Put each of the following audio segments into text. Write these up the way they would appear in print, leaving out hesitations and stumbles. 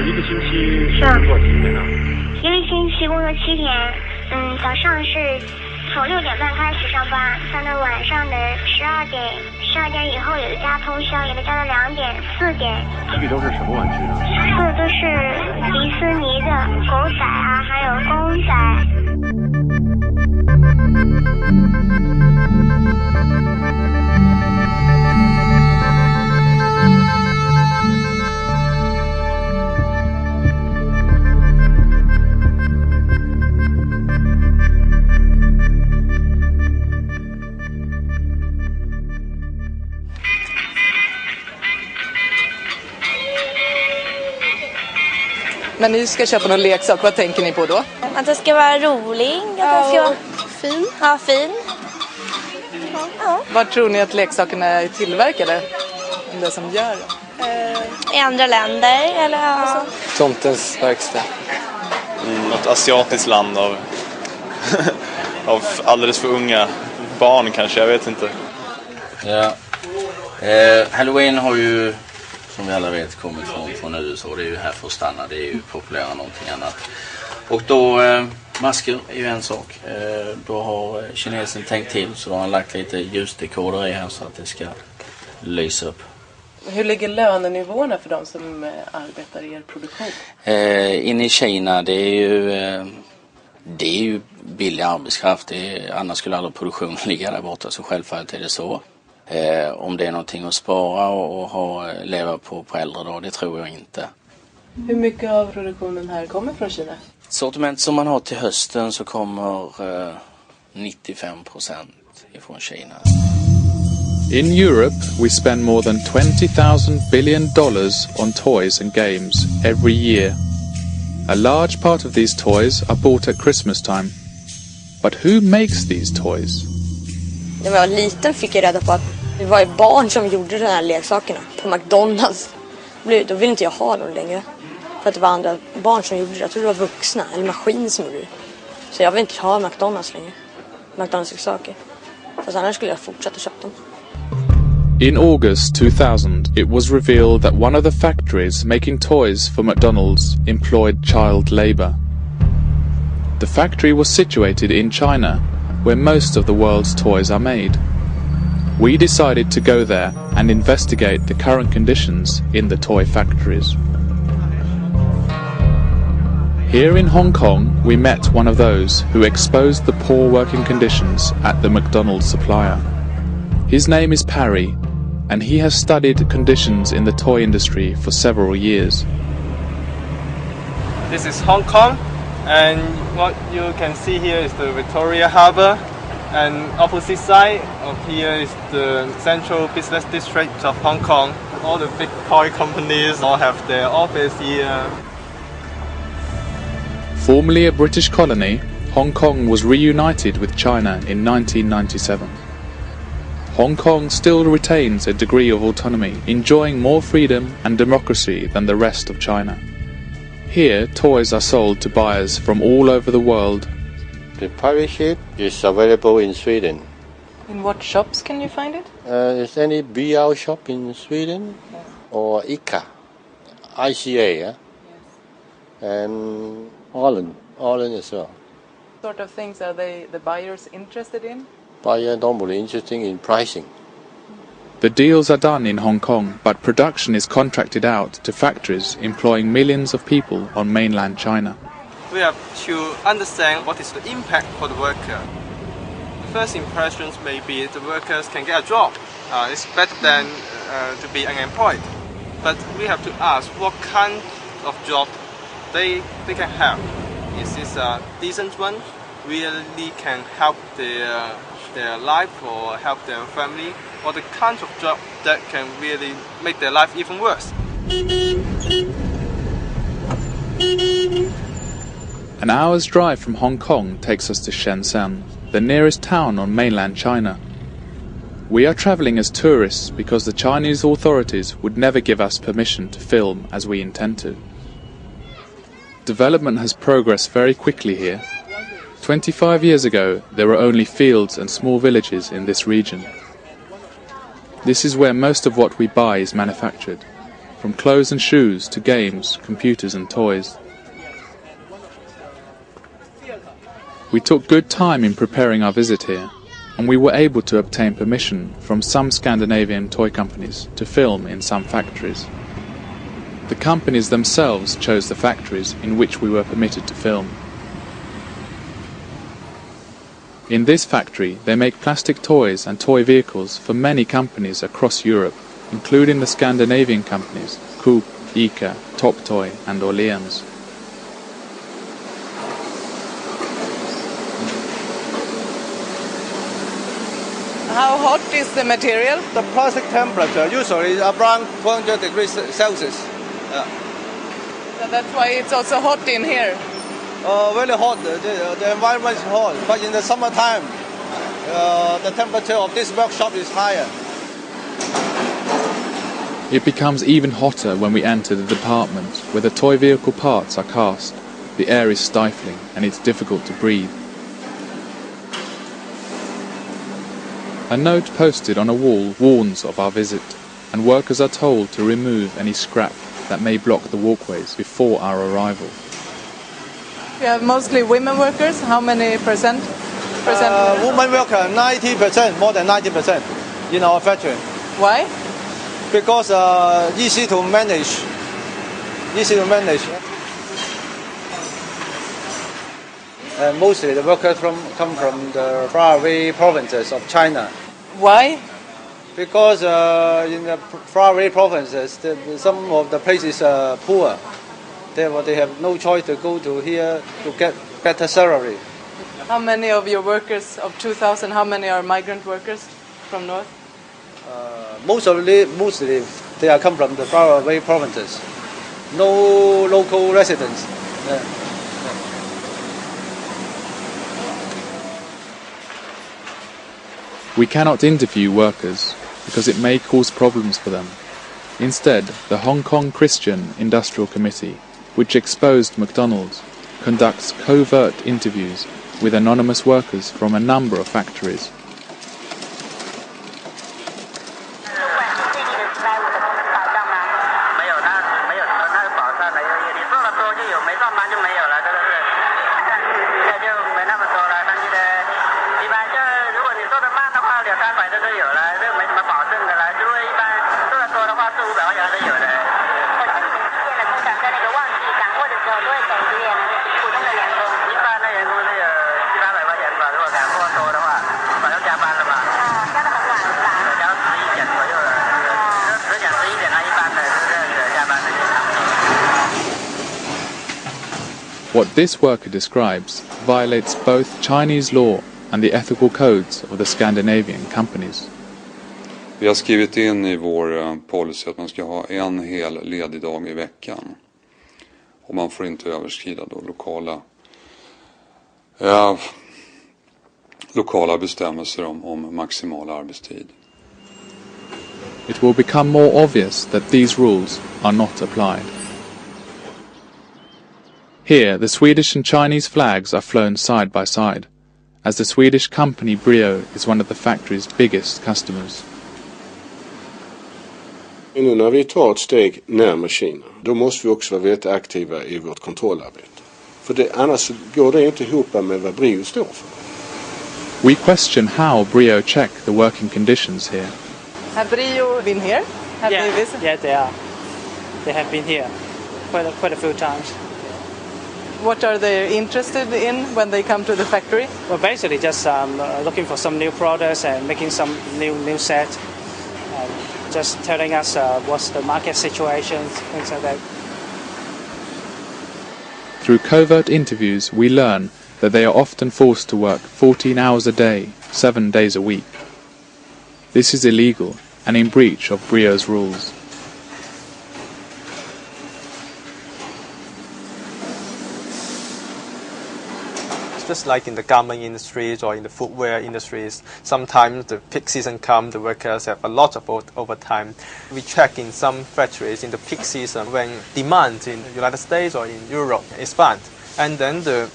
一个星期工作几天呢？一个星期工作7天。早上是从6点半开始上班，到晚上的12点以后有的加通宵，有的加到2点、4点。去都是什么玩具呢？这都是迪士尼的狗仔啊，还有公仔。När ni ska köpa någon leksak, vad tänker ni på då? Att det ska vara rolig, att det ska vara fin. Ja, fin. Ja. Var tror ni att leksakerna är tillverkade? Det som gör I andra länder eller ja. Tomtens verkstad. Något asiatiskt land av alldeles för unga barn kanske, jag vet inte. Ja. Halloween har ju, som vi alla vet, kommit från USA. Det är ju här för att stanna. Det är ju populär än någonting annat. Och då, masker är ju en sak. Då har kinesen tänkt till, så då har han lagt lite ljusdekoder i här så att det ska lysa upp. Hur ligger lönenivåerna för de som arbetar i er produktion? Inne i Kina, det är ju billig arbetskraft. Annars skulle aldrig produktionen ligga där borta, så självfallet är det så. Om det är någonting att spara och leva på äldre dag, det tror jag inte. Hur mycket av produktionen här kommer från Kina? Sortiment som man har till hösten så kommer 95% ifrån Kina. In Europe, we spend more than $20,000 billion on toys and games every year. A large part of these toys are bought at Christmas time. But who makes these toys? När jag var liten fick jag reda på att det var barn som gjorde de här leksakerna på McDonalds. Då ville inte jag ha dem längre. För att det var andra barn som gjorde det. Jag tror det var vuxna eller maskin som gjorde det. Så jag vill inte ha McDonalds längre. McDonalds-leksaker. Fast annars skulle jag fortsätta köpa dem. In August 2000, it was revealed that one of the factories making toys for McDonald's employed child labor. The factory was situated in China, where most of the world's toys are made. We decided to go there and investigate the current conditions in the toy factories. Here in Hong Kong, we met one of those who exposed the poor working conditions at the McDonald's supplier. His name is Parry, and he has studied conditions in the toy industry for several years. This is Hong Kong, and what you can see here is the Victoria Harbour, and opposite side of here is the central business district of Hong Kong. All the big toy companies all have their office here. Formerly a British colony, Hong Kong was reunited with China in 1997. Hong Kong still retains a degree of autonomy, enjoying more freedom and democracy than the rest of China. Here, toys are sold to buyers from all over the world. The pirate ship is available in Sweden. In what shops can you find it? Is any BL shop in Sweden? Yes. Or ICA? ICA, yeah? Yes. And Holland as well. What sort of things are the buyers interested in? Buyers normally interested in pricing. The deals are done in Hong Kong, but production is contracted out to factories employing millions of people on mainland China. We have to understand what is the impact for the worker. The first impressions may be the workers can get a job. It's better than to be unemployed. But we have to ask what kind of job they can have. Is this a decent one? Really can help their life or help their family, or the kind of job that can really make their life even worse. An hour's drive from Hong Kong takes us to Shenzhen, the nearest town on mainland China. We are travelling as tourists because the Chinese authorities would never give us permission to film as we intend to. Development has progressed very quickly here. 25 years ago, there were only fields and small villages in this region. This is where most of what we buy is manufactured. from clothes and shoes to games, computers and toys. We took good time in preparing our visit here, and we were able to obtain permission from some Scandinavian toy companies to film in some factories. The companies themselves chose the factories in which we were permitted to film. In this factory they make plastic toys and toy vehicles for many companies across Europe, including the Scandinavian companies Coop, ICA, Top Toy and Åhléns. How hot is the material? The plastic temperature usually is around 200 degrees Celsius. So that's why it's also hot in here. Very hot. The environment is hot, but in the summertime, the temperature of this workshop is higher. It becomes even hotter when we enter the department where the toy vehicle parts are cast. The air is stifling and it's difficult to breathe. A note posted on a wall warns of our visit, and workers are told to remove any scrap that may block the walkways before our arrival. You have mostly women workers. How many percent? Women worker 90%, more than 90% in our factory. Why? Because easy to manage. And mostly the workers come from the faraway provinces of China. Why? Because in the faraway provinces, some of the places are poor. Therefore, they have no choice to go to here to get better salary. How many of your workers of 2,000? How many are migrant workers from north? Mostly they are come from the faraway provinces. No local residents. We cannot interview workers because it may cause problems for them. Instead, the Hong Kong Christian Industrial Committee, which exposed McDonald's, conducts covert interviews with anonymous workers from a number of factories. What this worker describes violates both Chinese law and the ethical codes of the Scandinavian companies. Vi har skrivit in i vår policy att man ska ha en hel ledig dag i veckan. Och man får inte överskrida då lokala bestämmelser om maximal arbetstid. It will become more obvious that these rules are not applied. Here, the Swedish and Chinese flags are flown side by side, as the Swedish company Brio is one of the factory's biggest customers. Nu när vi tar ett steg närmare Kina, då måste vi också vara väldigt aktiva i vårt kontrollarbete. För annars går det inte ihop med vad Brio står för. We question how Brio check the working conditions here. Have Brio been here? Have they visited? Yeah, they are. They have been here quite a few times. What are they interested in when they come to the factory? Well, basically just looking for some new products and making some new set. Just telling us what's the market situation, things like that. Through covert interviews, we learn that they are often forced to work 14 hours a day, 7 days a week. This is illegal and in breach of Brio's rules. Just like in the garment industries or in the footwear industries, sometimes the peak season comes, the workers have a lot of overtime. We check in some factories in the peak season when demand in the United States or in Europe expands, and then the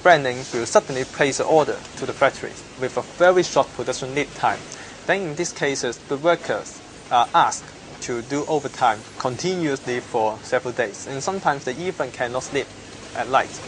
brand names will suddenly place an order to the factories with a very short production lead time. Then in these cases, the workers are asked to do overtime continuously for several days, and sometimes they even cannot sleep at night.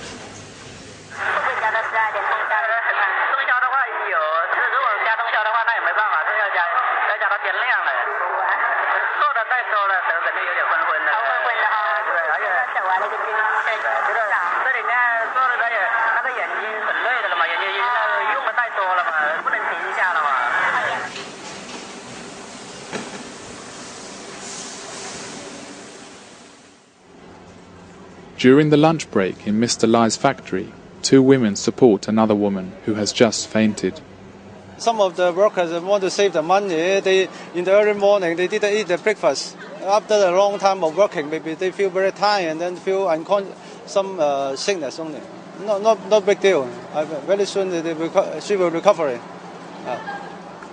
During the lunch break in Mr. Lai's factory, 2 women support another woman who has just fainted. Some of the workers want to save the money. They, in the early morning, they didn't eat the breakfast. After a long time of working, maybe they feel very tired and then feel some sickness only. No big deal. Very soon she will recover.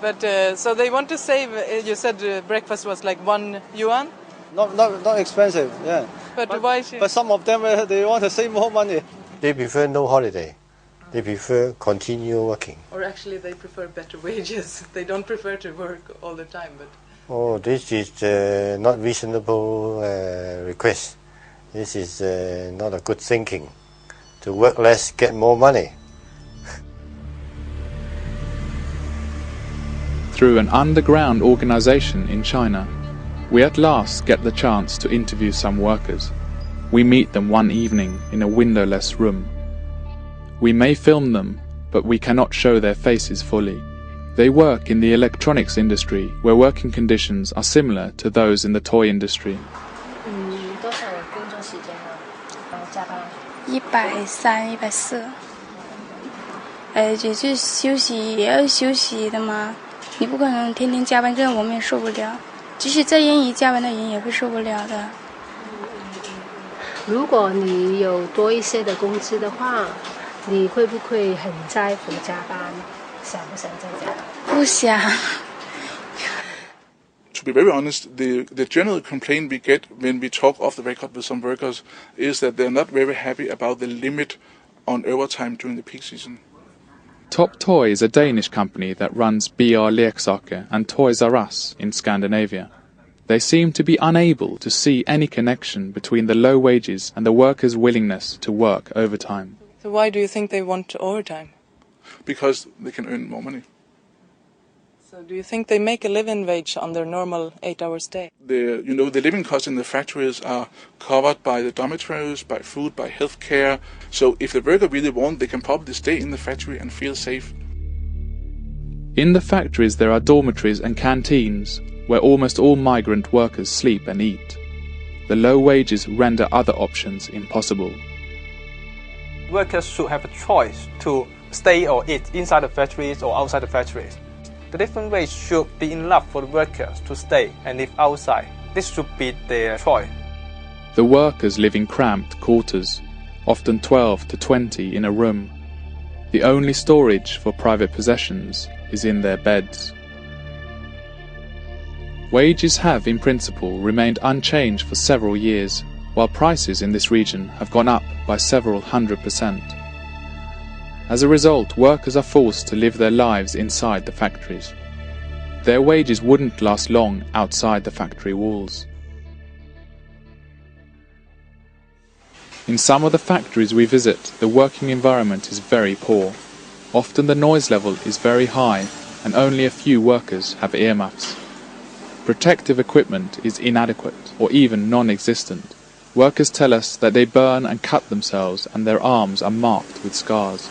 But so they want to save. You said breakfast was like 1 yuan. Not expensive, yeah. But why? But some of them they want to save more money. They prefer no holiday. They prefer continue working. Or actually, they prefer better wages. They don't prefer to work all the time. But oh, this is not reasonable request. This is not a good thinking. To work less, get more money. Through an underground organization in China, we at last get the chance to interview some workers. We meet them one evening in a windowless room. We may film them, but we cannot show their faces fully. They work in the electronics industry, where working conditions are similar to those in the toy industry. 130、140。就是休息也要休息的嘛，你不可能天天加班，这样我们也受不了。即使再愿意加班的人也会受不了的。如果你有多一些的工资的话，你会不会很在乎加班？想不想在家？不想。To be very honest, the general complaint we get when we talk off the record with some workers is that they're not very happy about the limit on overtime during the peak season. Top Toy is a Danish company that runs BR Leksaker and Toys R Us in Scandinavia. They seem to be unable to see any connection between the low wages and the workers' willingness to work overtime. So why do you think they want overtime? Because they can earn more money. So do you think they make a living wage on their normal 8-hour day? The living costs in the factories are covered by the dormitories, by food, by healthcare. So if the worker really wants, they can probably stay in the factory and feel safe. In the factories there are dormitories and canteens where almost all migrant workers sleep and eat. The low wages render other options impossible. Workers should have a choice to stay or eat inside the factories or outside the factories. The different wage should be enough for the workers to stay and live outside. This should be their choice. The workers live in cramped quarters, often 12 to 20 in a room. The only storage for private possessions is in their beds. Wages have, in principle, remained unchanged for several years, while prices in this region have gone up by several 100%. As a result, workers are forced to live their lives inside the factories. Their wages wouldn't last long outside the factory walls. In some of the factories we visit, the working environment is very poor. Often the noise level is very high and only a few workers have earmuffs. Protective equipment is inadequate or even non-existent. Workers tell us that they burn and cut themselves and their arms are marked with scars.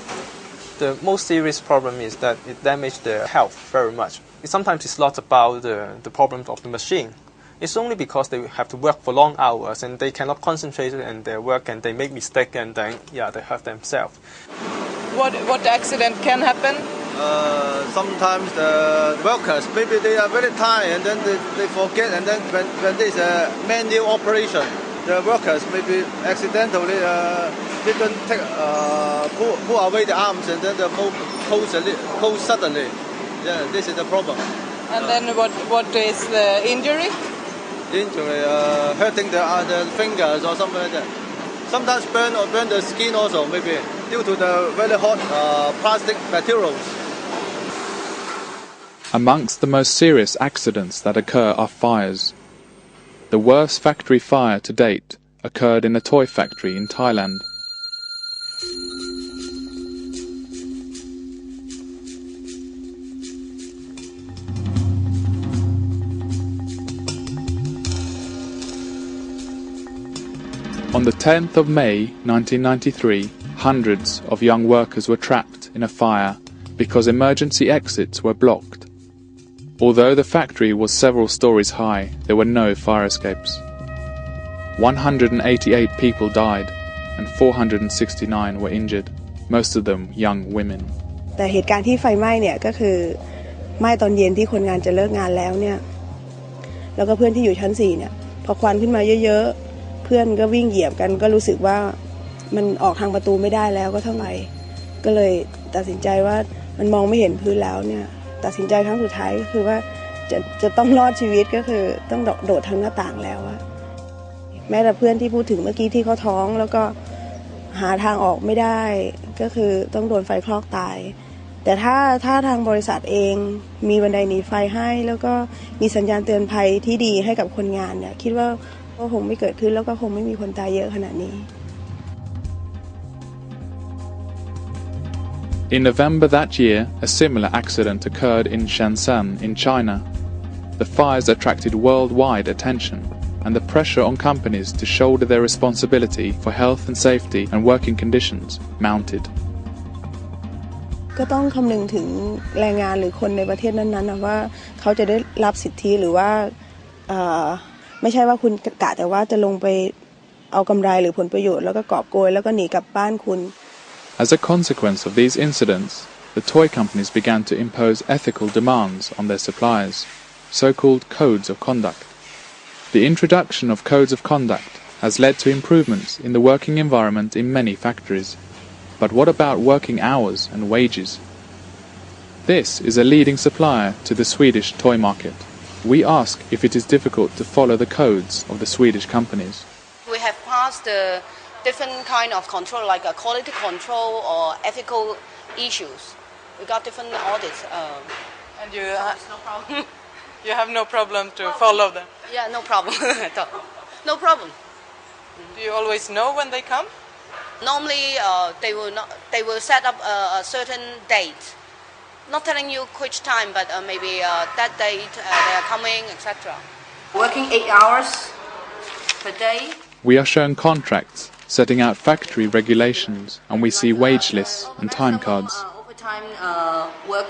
The most serious problem is that it damages their health very much. Sometimes it's not about the problems of the machine. It's only because they have to work for long hours and they cannot concentrate on their work and they make mistakes and then they hurt themselves. What accident can happen? Sometimes the workers, maybe they are very tired and then they forget, and then when there's a manual operation, the workers maybe accidentally didn't pull away the arms and then the close suddenly. Yeah, this is the problem. And then what is the injury? Injury, hurting the fingers or something like that. Sometimes burn the skin also, maybe due to the very hot plastic materials. Amongst the most serious accidents that occur are fires. The worst factory fire to date occurred in a toy factory in Thailand. On the 10th of May 1993, hundreds of young workers were trapped in a fire because emergency exits were blocked. Although the factory was several stories high, there were no fire escapes. 188 people died and 469 were injured, most of them young women. แต่เหตุการณ์ที่ไฟไหม้เนี่ยก็คือไหม้ตอนเย็นที่คนงานจะเลิกงานแล้วเนี่ยแล้วก็เพื่อนที่อยู่ชั้น4เนี่ยพอควันขึ้นมาเยอะๆเพื่อนก็วิ่งเหยียบกันก็รู้สึกว่ามันออกทางประตูไม่ได้แล้วก็เท่าไหร่ก็เลยตัดสินใจว่ามันมองไม่เห็นพื้นแล้วเนี่ยตัดสินใจครั้งสุดท้ายก็คือว่าจะต้องรอดชีวิตก็คือต้องโดดทางหน้าต่างแล้วอะแม้แต่เพื่อนที่พูดถึงเมื่อกี้ที่เขาท้องแล้วก็หาทางออกไม่ได้ก็คือต้องโดนไฟคลอกตายแต่ถ้าทางบริษัทเองมีบันไดหนีไฟให้แล้วก็มีสัญญาณเตือนภัยที่ดีให้กับคนงานเนี่ยคิดว่าก็คงไม่เกิดขึ้นแล้วก็คงไม่มีคนตายเยอะขนาดนี้ In November that year, a similar accident occurred in Shenzhen in China. The fires attracted worldwide attention, and the pressure on companies to shoulder their responsibility for health and safety and working conditions mounted. ก็ต้องคำนึงถึงแรงงานหรือคนในประเทศนั้นๆนะว่าเขาจะได้รับสิทธิหรือว่าไม่ใช่ว่าคุณกะแต่ว่าจะลงไปเอากำไรหรือผลประโยชน์แล้วก็กอบโกยแล้วก็หนีกลับบ้านคุณ As a consequence of these incidents, the toy companies began to impose ethical demands on their suppliers, so-called codes of conduct. The introduction of codes of conduct has led to improvements in the working environment in many factories. But what about working hours and wages? This is a leading supplier to the Swedish toy market. We ask if it is difficult to follow the codes of the Swedish companies. We have passed different kind of control, like a quality control or ethical issues. We got different audits. And you no problem. You have no problem to follow them? Yeah, no problem. No problem. Do you always know when they come? Normally, they will set up a certain date. Not telling you which time, but maybe that date they are coming, etc. Working 8 hours per day. We are shown contracts setting out factory regulations, and we see wage lists and time cards. Overtime work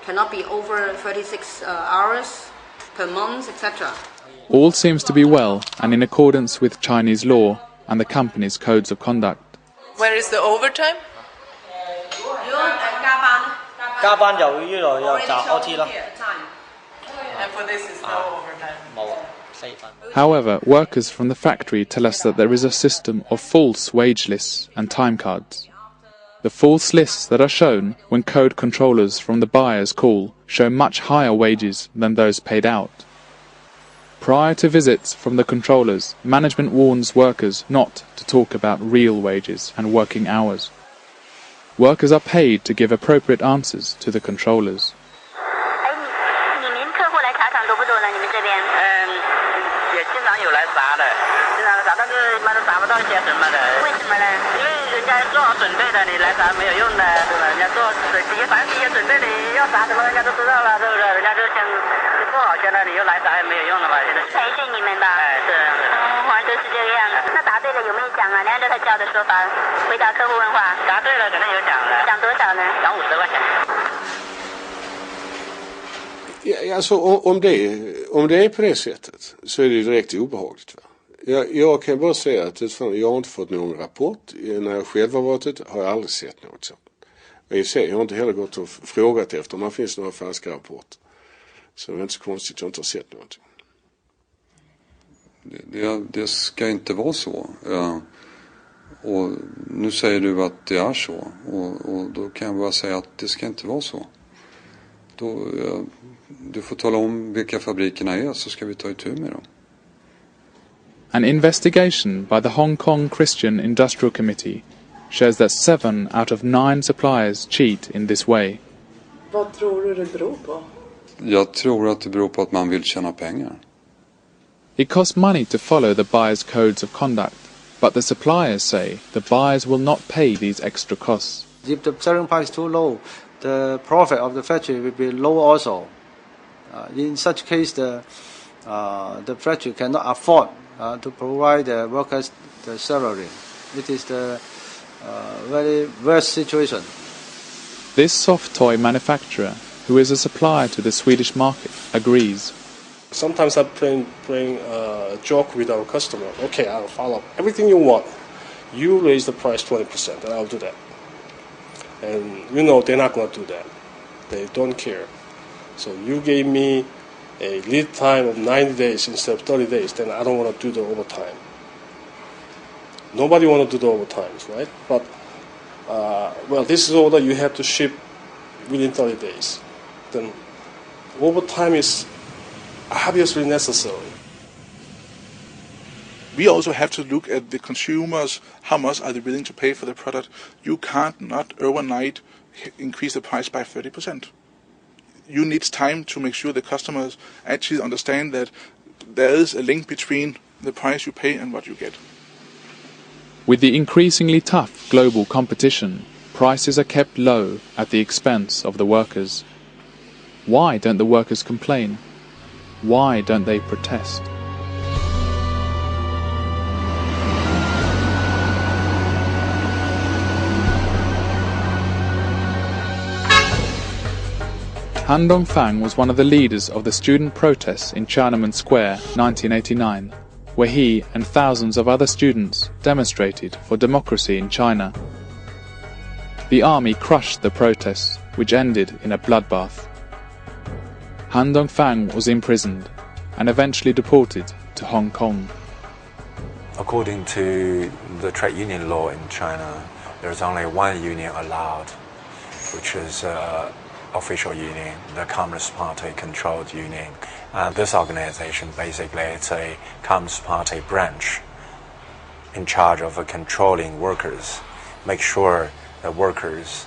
cannot be over 36 hours per month, etc. All seems to be well and in accordance with Chinese law and the company's codes of conduct. Where is the overtime? 加班就越來越集 OT 咯。 And for this is no overtime? 冇啊，4分。 However, workers from the factory tell us that there is a system of false wage lists and time cards. The false lists that are shown when code controllers from the buyers call show much higher wages than those paid out. Prior to visits from the controllers, management warns workers not to talk about real wages and working hours. Workers are paid to give appropriate answers to the controllers. 你们客户来查厂多不多呢？你们这边？也经常有来查的，经常查，但是妈的查不到些什么的。为什么呢？因为人家做好准备的，你来查没有用的，对吧？人家做凡是有准备的，要查什么人家都知道了，对不对？人家就先做好些了，你又来查也没有用了吧？现在培训你们吧。哎，是这样的。好像都是这个样子。那答对了有没有奖啊？你按照他教的说法回答客户问话。答对了肯定有奖的。奖多少呢？奖50块钱。 Ja, alltså, om det är på det sättet så är det direkt obehagligt. Va? Jag kan bara säga att jag har inte fått någon rapport. När jag själv har varit ute har jag aldrig sett något sånt. Jag har inte heller gått och frågat efter om det finns några falska rapporter. Så det är inte så konstigt att jag inte har sett någonting. Det ska inte vara så. Och nu säger du att det är så. Och då kan jag bara säga att det ska inte vara så. Du får tala om vilka fabrikerna är så ska vi ta itu med dem. An investigation by the Hong Kong Christian Industrial Committee shows that 7 out of 9 suppliers cheat in this way. Vad tror du det beror på? Jag tror att det beror på att man vill tjäna pengar. It costs money to follow the buyer's codes of conduct, but the suppliers say the buyers will not pay these extra costs. If the selling price is too low, the profit of the factory will be low also. In such case, the factory cannot afford to provide the workers the salary. It is the very worst situation. This soft toy manufacturer, who is a supplier to the Swedish market, agrees. Sometimes I'm playing a joke with our customer. Okay, I'll follow everything you want. You raise the price 20%, and I'll do that. And they're not going to do that. They don't care. So you gave me a lead time of 90 days instead of 30 days, then I don't want to do the overtime. Nobody want to do the overtimes, right? But, this is order you have to ship within 30 days. Then overtime is obviously necessary. We also have to look at the consumers, how much are they willing to pay for the product. You can't not overnight increase the price by 30%. You need time to make sure the customers actually understand that there is a link between the price you pay and what you get. With the increasingly tough global competition, prices are kept low at the expense of the workers. Why don't the workers complain? Why don't they protest? Han Dongfang was one of the leaders of the student protests in Tiananmen Square 1989, where he and thousands of other students demonstrated for democracy in China. The army crushed the protests, which ended in a bloodbath. Han Dongfang was imprisoned and eventually deported to Hong Kong. According to the trade union law in China, there's only one union allowed, which is official union, the Communist Party controlled union. And this organization basically it's a Communist Party branch in charge of controlling workers, make sure the workers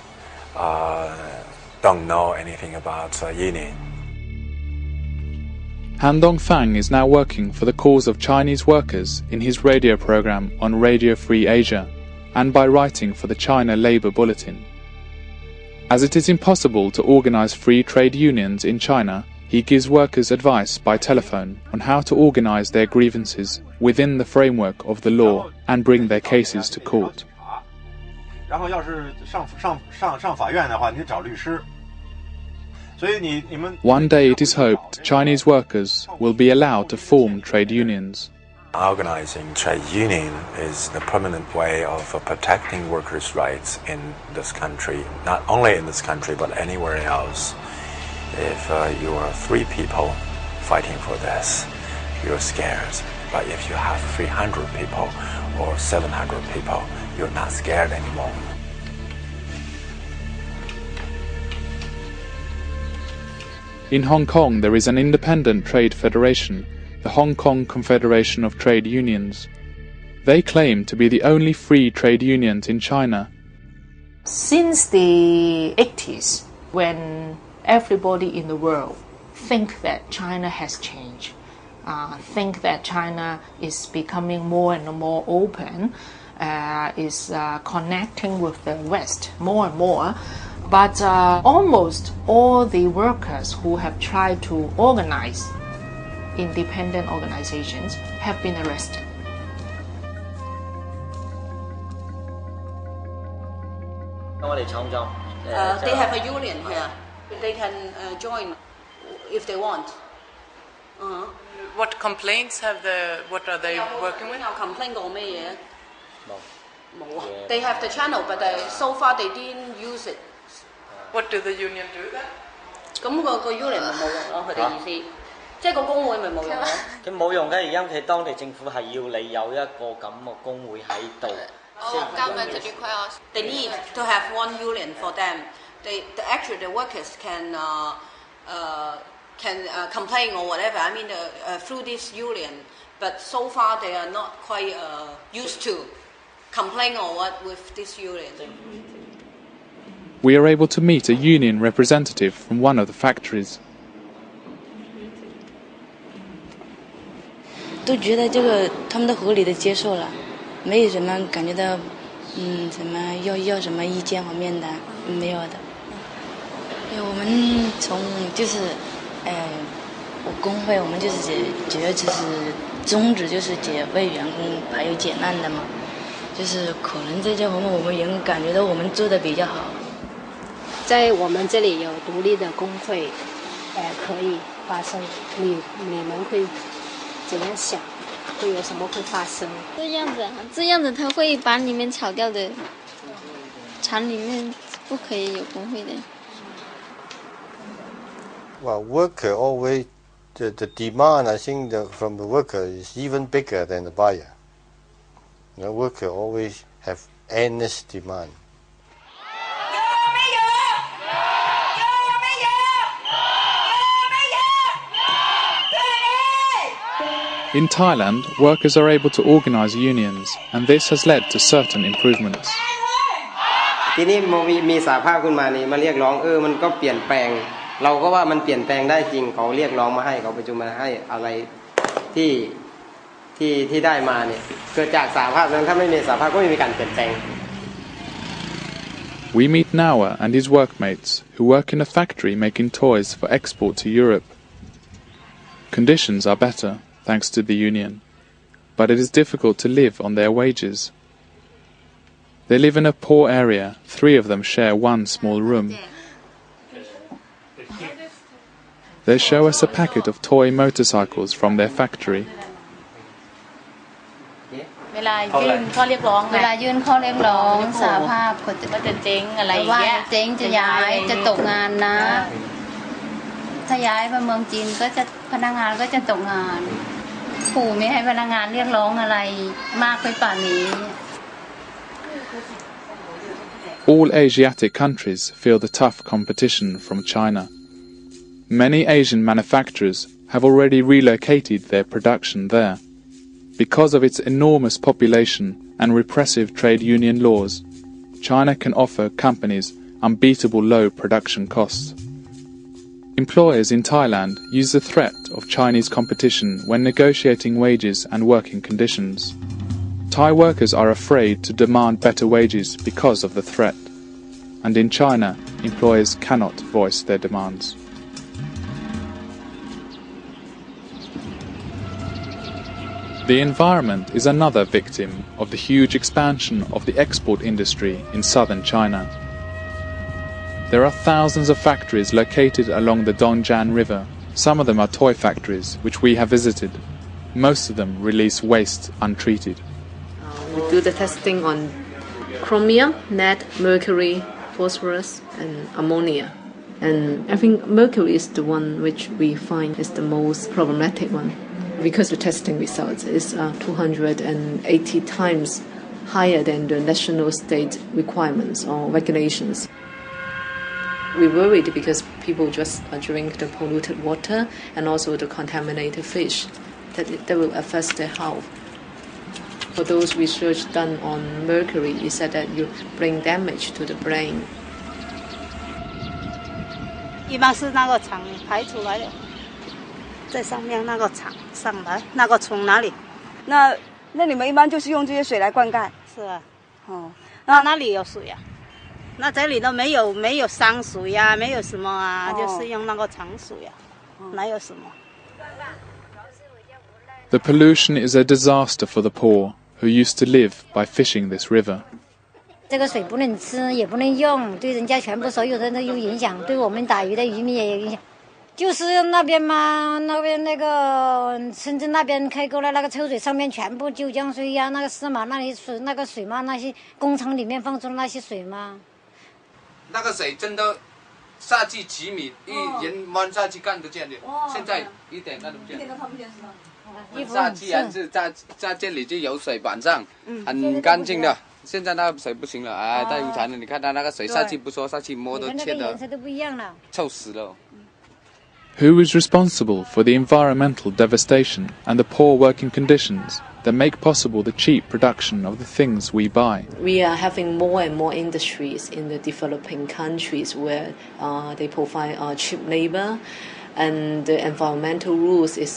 don't know anything about union. Han Dongfang is now working for the cause of Chinese workers in his radio program on Radio Free Asia and by writing for the China Labour Bulletin. As it is impossible to organize free trade unions in China, he gives workers advice by telephone on how to organize their grievances within the framework of the law and bring their cases to court. One day it is hoped Chinese workers will be allowed to form trade unions. Organizing trade union is the permanent way of protecting workers' rights in this country, not only in this country but anywhere else. If you are 3 people fighting for this, you're scared. But if you have 300 people or 700 people, you're not scared anymore. In Hong Kong there is an independent trade federation, the Hong Kong Confederation of Trade Unions. They claim to be the only free trade unions in China. Since the 80s, when everybody in the world think that China has changed, think that China is becoming more and more open, is connecting with the West more and more, but almost all the workers who have tried to organize independent organizations have been arrested. They have a union here. They can join if they want. What complaints what are they working with? They have the channel, but so far they didn't use it. What do the union do then? 咁個 union 咪冇用咯，佢哋意思，即係個工會咪冇用咯。佢冇用嘅，而家佢當地政府係要你有一個咁嘅工會喺度。Government requires they need to have one union for them. Actually the workers can complain or whatever. I mean through this union, but so far they are not quite used to complain or what with this union. We are able to meet a union representative from one of the factories. 都觉得这个他们都合理的接受了，没有什么感觉到什么要什么意见方面的没有的。我们从就是我工会我们就是主要就是宗旨就是为员工还有解难的嘛，就是可能在这方面我们也感觉到我们做的比较好。在我们这里有独立的工会，可以发生，你们会怎样想？会有什么会发生？这样子他会把你们炒掉的，厂里面不可以有工会的。Well, worker always the demand I think from the worker is even bigger than the buyer. The worker always have endless demand. In Thailand, workers are able to organize unions, and this has led to certain improvements. ทีนี้มีสหภาพขึ้นมานี่มาเรียกร้องมันก็เปลี่ยนแปลงเราก็ว่ามันเปลี่ยนแปลงได้จริงเขาเรียกร้องมาให้เขาประชุมมาให้อะไรที่ได้มาเนี่ยเกิดจากสหภาพนั้นถ้าไม่มีสหภาพก็ไม่มีการเปลี่ยนแปลง We meet Nawa and his workmates who work in a factory making toys for export to Europe. Conditions are better thanks to the union, but it is difficult to live on their wages. They live in a poor area. 3 of them share one small room. They show us a packet of toy motorcycles from their factory. เวลายื่นข้อเรียกร้องสหภาพก็จะเจ๊งอะไรอย่างเงี้ยเจ๊งจะย้ายจะตกงานนะถ้าย้ายไปเมืองจีนก็จะพนักงานก็จะตกงานขู่ไม่ให้พนักงานเรียกร้องอะไรมากไปป่านนี้ All Asiatic countries feel the tough competition from China. Many Asian manufacturers have already relocated their production there. Because of its enormous population and repressive trade union laws, China can offer companies unbeatable low production costs. Employers in Thailand use the threat of Chinese competition when negotiating wages and working conditions. Thai workers are afraid to demand better wages because of the threat, and in China, employers cannot voice their demands. The environment is another victim of the huge expansion of the export industry in southern China. There are thousands of factories located along the Dongjiang River. Some of them are toy factories, which we have visited. Most of them release waste untreated. We do the testing on chromium, lead, mercury, phosphorus, and ammonia. And I think mercury is the one which we find is the most problematic one, because the testing results is 280 times higher than the national state requirements or regulations. We worried because people just drink the polluted water and also the contaminated fish, that will affect their health. For those research done on mercury, it said that you bring damage to the brain. 一般是那个厂排出来的，在上面那个厂上来，那个从哪里？那你们一般就是用这些水来灌溉？是啊。哦，那哪里有水啊？那这里都没有山水呀，没有什么啊，就是用那个厂水啊，哪有什么？ The pollution is a disaster for the poor, who used to live by fishing this river. 这个水不能吃，也不能用，对人家全部所有人都有影响，对我们打鱼的渔民也有影响。就是那边嘛，那边那个深圳那边开沟了，那个抽水上面全部九江水呀，那个司马那里水那个水嘛，那些工厂里面放出的那些水嘛。那个水真的下去几米，一人弯下去看得见的，现在一点看都不见。一点都看不见是吧？下去啊，是在这里就有水板上，很干净的。 现在那个水不行了，哎，太污残了！你看它那个水下去不说，下去摸都切的，臭死了。Who is responsible for the environmental devastation and the poor working conditions that make possible the cheap production of the things we buy? We are having more and more industries in the developing countries where they provide cheap labor and the environmental rules is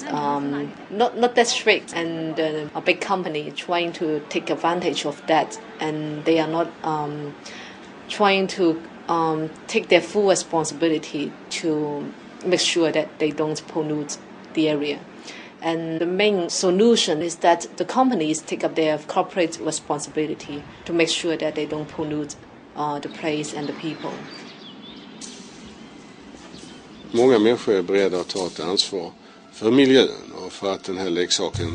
not that strict, and a big company trying to take advantage of that, and they are not trying to take their full responsibility to make sure that they don't pollute the area. And the main solution is that the companies take up their corporate responsibility to make sure that they don't pollute the place and the people. Många människor är beredda att ta ett ansvar för miljön och för att den här leksaken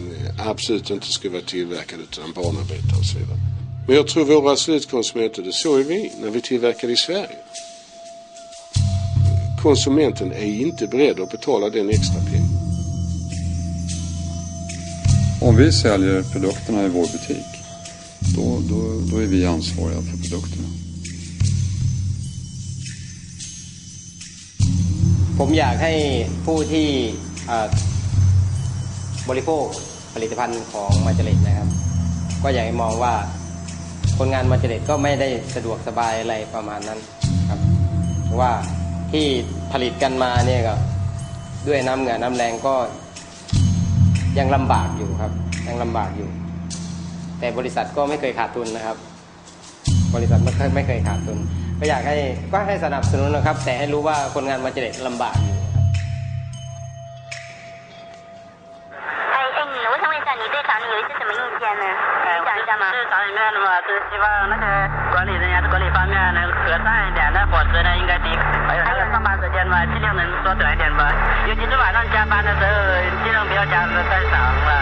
absolut inte ska vara tillverkad utan barnarbetare och så vidare. Men jag tror våra slutkonsumenter, det såg vi när vi tillverkade i Sverige. Konsumenten är inte beredd att betala den extra pengen. Om vi säljer produkterna i vår butik, då är vi ansvariga för produkterna. ผมอยากให้ผู้ที่บริโภคผลิตภัณฑ์ของมาเจเล็ตนะครับก็อยากให้มองว่าคนงานมาเจเล็ตก็ไม่ได้สะดวกสบายอะไรประมาณนั้นครับเพราะว่าที่ผลิตกันมาเนี่ยก็ด้วยน้ำเหงื่อน้ำแรงก็ยังลำบากอยู่ครับยังลำบากอยู่แต่บริษัทก็ไม่เคยขาดทุนนะครับบริษัทไม่เคยขาดทุนก็อยากให้สนับสนุนนะครับแต่ให้รู้ว่าคนงานมาเจเล็ตลำบากอยู่我想问一下，你对厂里有一些什么意见呢？讲一下吗？是厂里面的嘛，就是希望那个管理人员管理方面能和善一点，那伙食呢应该低，还有那个上班时间嘛，尽量能缩短一点吧。尤其是晚上加班的时候，尽量不要加的太长了。